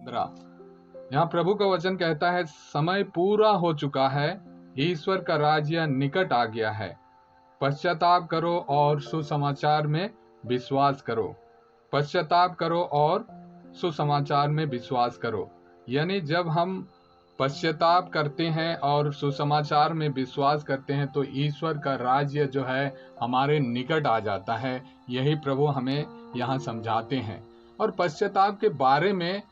यहाँ प्रभु का वचन कहता है, समय पूरा हो चुका है, ईश्वर का राज्य निकट आ गया है। पश्चाताप करो और सुसमाचार में विश्वास करो। पश्चाताप करो और सुसमाचार में विश्वास करो। यानी जब हम पश्चाताप करते हैं और सुसमाचार में विश्वास करते हैं तो ईश्वर का राज्य जो है हमारे निकट आ जाता है। यही प्रभु हमें यहाँ समझाते हैं। और पश्चाताप के बारे में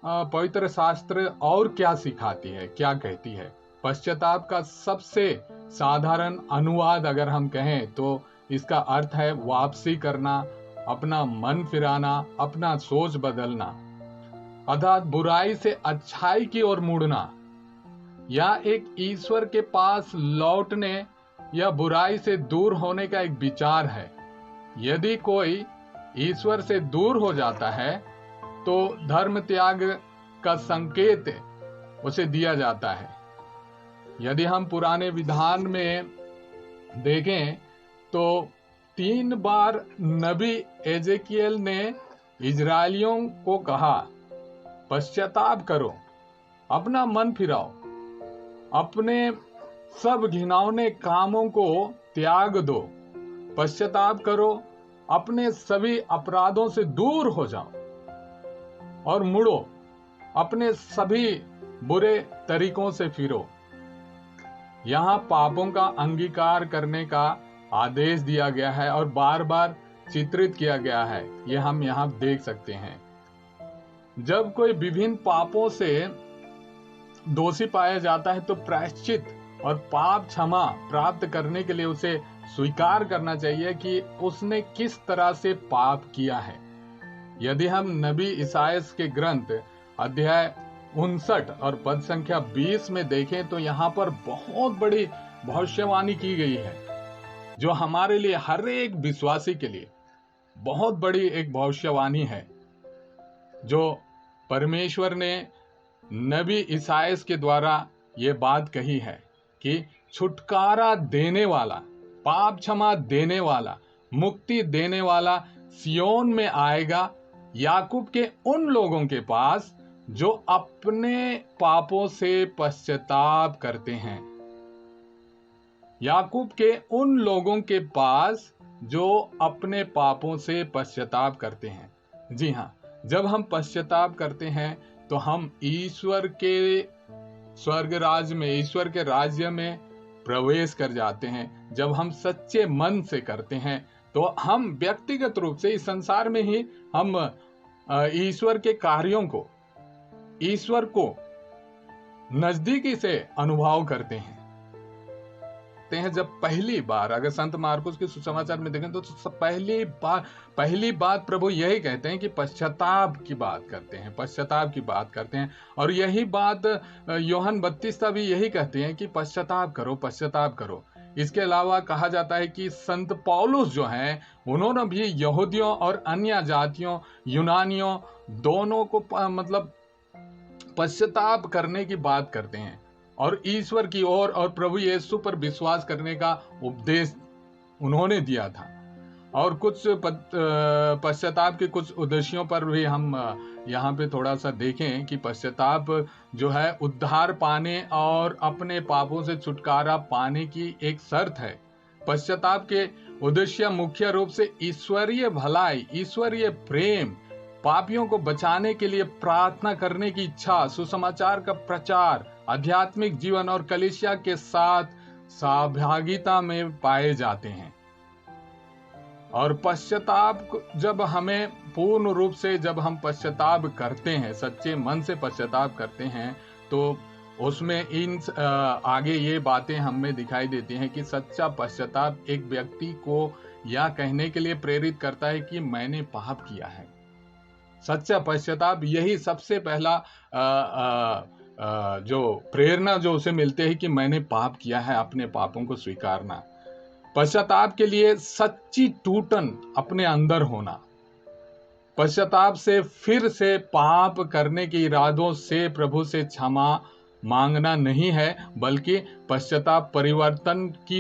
पवित्र शास्त्र और क्या सिखाती है, क्या कहती है? पश्चाताप का सबसे साधारण अनुवाद अगर हम कहें तो इसका अर्थ है वापसी करना, अपना मन फिराना, अपना सोच बदलना, अर्थात बुराई से अच्छाई की ओर मुड़ना, या एक ईश्वर के पास लौटने या बुराई से दूर होने का एक विचार है। यदि कोई ईश्वर से दूर हो जाता है तो धर्म त्याग का संकेत उसे दिया जाता है। यदि हम पुराने विधान में देखें तो 3 बार नबी एजेकियल ने इजरायलियों को कहा, पश्चाताप करो, अपना मन फिराओ, अपने सब घिनौने कामों को त्याग दो, पश्चाताप करो, अपने सभी अपराधों से दूर हो जाओ और मुड़ो, अपने सभी बुरे तरीकों से फिरो। यहाँ पापों का अंगीकार करने का आदेश दिया गया है और बार बार चित्रित किया गया है। ये हम यहाँ देख सकते हैं। जब कोई विभिन्न पापों से दोषी पाया जाता है तो प्रायश्चित और पाप क्षमा प्राप्त करने के लिए उसे स्वीकार करना चाहिए कि उसने किस तरह से पाप किया है। यदि हम नबी इसायास के ग्रंथ अध्याय 59 और पद संख्या 20 में देखें तो यहाँ पर बहुत बड़ी भविष्यवाणी की गई है, जो हमारे लिए, हर एक विश्वासी के लिए बहुत बड़ी एक भविष्यवाणी है, जो परमेश्वर ने नबी इसायास के द्वारा ये बात कही है कि छुटकारा देने वाला, पाप क्षमा देने वाला, मुक्ति देने वाला सियोन में आएगा, याकूब के उन लोगों के पास जो अपने पापों से पश्चाताप करते हैं। याकूब के उन लोगों के पास जो अपने पापों से पश्चाताप करते हैं। जी हाँ, जब हम पश्चाताप करते हैं तो हम ईश्वर के स्वर्ग राज्य में, ईश्वर के राज्य में प्रवेश कर जाते हैं। जब हम सच्चे मन से करते हैं तो हम व्यक्तिगत रूप से इस संसार में ही हम ईश्वर के कार्यों को, ईश्वर को नजदीकी से अनुभव करते हैं। जब पहली बार, अगर संत मार्कुस के सुसमाचार में देखें तो पहली बात प्रभु यही कहते हैं कि पश्चाताप की बात करते हैं, पश्चाताप की बात करते हैं। और यही बात यूहन्ना बपतिस्ता भी यही कहते हैं कि पश्चाताप करो, पश्चाताप करो। इसके अलावा कहा जाता है कि संत पौलुस जो हैं उन्होंने भी यहूदियों और अन्य जातियों, यूनानियों दोनों को मतलब पश्चाताप करने की बात करते हैं और ईश्वर की ओर और प्रभु यीशु पर विश्वास करने का उपदेश उन्होंने दिया था। और कुछ पश्चाताप के कुछ उद्देश्यों पर भी हम यहाँ पे थोड़ा सा देखें कि पश्चाताप जो है उद्धार पाने और अपने पापों से छुटकारा पाने की एक शर्त है। पश्चाताप के उद्देश्य मुख्य रूप से ईश्वरीय भलाई, ईश्वरीय प्रेम, पापियों को बचाने के लिए प्रार्थना करने की इच्छा, सुसमाचार का प्रचार, आध्यात्मिक जीवन और कलीसिया के साथ सहभागिता में पाए जाते हैं। और पश्चाताप जब हमें पूर्ण रूप से, जब हम पश्चाताप करते हैं, सच्चे मन से पश्चाताप करते हैं, तो उसमें इन आगे ये बातें हमें दिखाई देती हैं कि सच्चा पश्चाताप एक व्यक्ति को यह कहने के लिए प्रेरित करता है कि मैंने पाप किया है। सच्चा पश्चाताप यही सबसे पहला जो प्रेरणा जो उसे मिलते है कि मैंने पाप किया है, अपने पापों को स्वीकारना। पश्चाताप के लिए सच्ची टूटन अपने अंदर होना। पश्चाताप से फिर से पाप करने के इरादों से प्रभु से क्षमा मांगना नहीं है, बल्कि पश्चाताप परिवर्तन की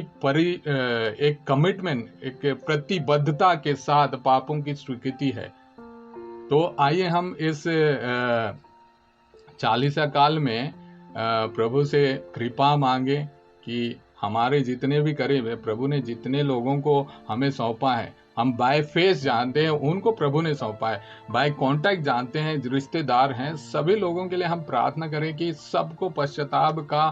एक कमिटमेंट, एक प्रतिबद्धता के साथ पापों की स्वीकृति है। तो आइए हम इस चालीसा काल में प्रभु से कृपा मांगे कि हमारे जितने भी करीब है, प्रभु ने जितने लोगों को हमें सौंपा है, हम बाय फेस जानते हैं उनको प्रभु ने सौंपा है, बाय कांटेक्ट जानते हैं, रिश्तेदार हैं, सभी लोगों के लिए हम प्रार्थना करें कि सबको पश्चाताप का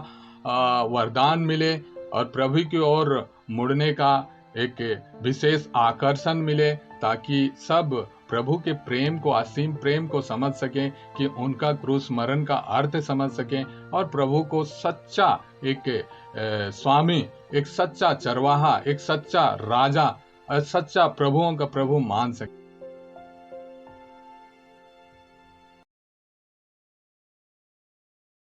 वरदान मिले और प्रभु की ओर मुड़ने का एक विशेष आकर्षण मिले, ताकि सब प्रभु के प्रेम को, असीम प्रेम को समझ सकें, कि उनका क्रूस मरण का अर्थ समझ सकें और प्रभु को सच्चा एक स्वामी, एक सच्चा चरवाहा, एक सच्चा राजा, सच्चा प्रभुओं का प्रभु मान सकें।